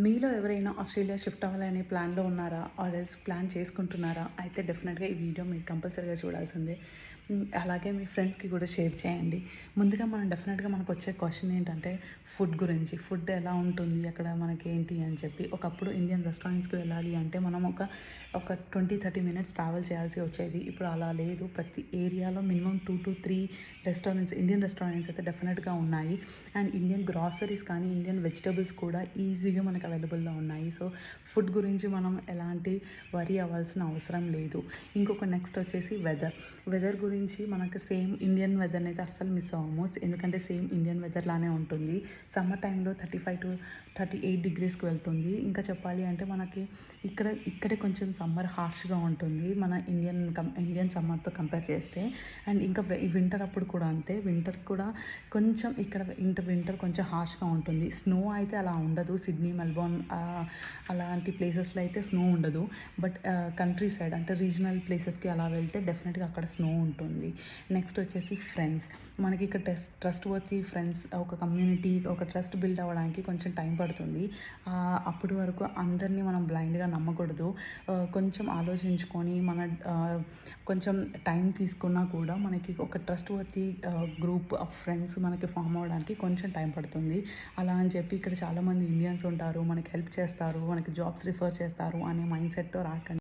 మీలో ఎవరైనా Australia shift అవ్వాలనే ప్లాన్‌లో ఉన్నారా? ఆర్ ఎల్స్ ప్లాన్ చేసుకుంటున్నారా? అయితే డెఫినెట్‌గా ఈ వీడియో మీరు కంపల్సరీగా చూడాల్సిందే. అలాగే మీ ఫ్రెండ్స్‌కి కూడా షేర్ చేయండి. ముందుగా డెఫినెట్‌గా మనకొచ్చే క్వెషన్ ఏంటంటే ఫుడ్ గురించి. ఫుడ్ ఎలా ఉంటుంది అక్కడ మనకేంటి అని చెప్పి. ఒకప్పుడు ఇండియన్ రెస్టారెంట్స్‌కి వెళ్ళాలి అంటే మనం ఒక 20-30 మినిట్స్ ట్రావెల్ చేయాల్సి వచ్చేది. ఇప్పుడు అలా లేదు. ప్రతి ఏరియాలో మినిమమ్ 2-3 రెస్టారెంట్స్, ఇండియన్ రెస్టారెంట్స్ అయితే డెఫినెట్‌గా ఉన్నాయి. అండ్ ఇండియన్ గ్రాసరీస్ కానీ, ఇండియన్ వెజిటబుల్స్ కూడా ఈజీగా మనకు అవైలబుల్‌లో ఉన్నాయి. సో ఫుడ్ గురించి మనం ఎలాంటి వరీ అవ్వాల్సిన అవసరం లేదు. ఇంకొక నెక్స్ట్ వచ్చేసి వెదర్ గురించి మనకు సేమ్ ఇండియన్ వెదర్ని అయితే అస్సలు మిస్ అవ్వము. ఎందుకంటే సేమ్ ఇండియన్ వెదర్ లానే ఉంటుంది. సమ్మర్ టైంలో 35-38 డిగ్రీస్కి వెళ్తుంది. ఇంకా చెప్పాలి అంటే మనకి ఇక్కడే కొంచెం సమ్మర్ హార్ష్గా ఉంటుంది మన ఇండియన్ సమ్మర్తో కంపేర్ చేస్తే. అండ్ ఇంకా వింటర్ అప్పుడు కూడా అంతే. వింటర్ కూడా కొంచెం ఇక్కడ వింటర్ కొంచెం హార్ష్గా ఉంటుంది. స్నో అయితే అలా ఉండదు. సిడ్నీ, మెల్బోర్న్ అలాంటి ప్లేసెస్లో అయితే స్నో ఉండదు. బట్ కంట్రీ సైడ్ అంటే రీజనల్ ప్లేసెస్కి అలా వెళ్తే డెఫినెట్గా అక్కడ స్నో ఉంటుంది. నెక్స్ట్ వచ్చేసి ఫ్రెండ్స్. మనకి ఇక్కడ ట్రస్ట్ వర్తీ ఫ్రెండ్స్, ఒక కమ్యూనిటీ, ఒక ట్రస్ట్ బిల్డ్ అవ్వడానికి కొంచెం టైం పడుతుంది. అప్పటి వరకు అందరినీ మనం బ్లైండ్గా నమ్మకూడదు. కొంచెం ఆలోచించుకొని కొంచెం టైం తీసుకున్నా కూడా మనకి ఒక trust worthy group of friends మనకి ఫామ్ అవ్వడానికి కొంచెం టైం పడుతుంది. అలా అని చెప్పి ఇక్కడ చాలామంది ఇండియన్స్ ఉంటారు, మనకి హెల్ప్ చేస్తారు, మనకి జాబ్స్ రిఫర్ చేస్తారు అనే మైండ్ సెట్తో రాకండి.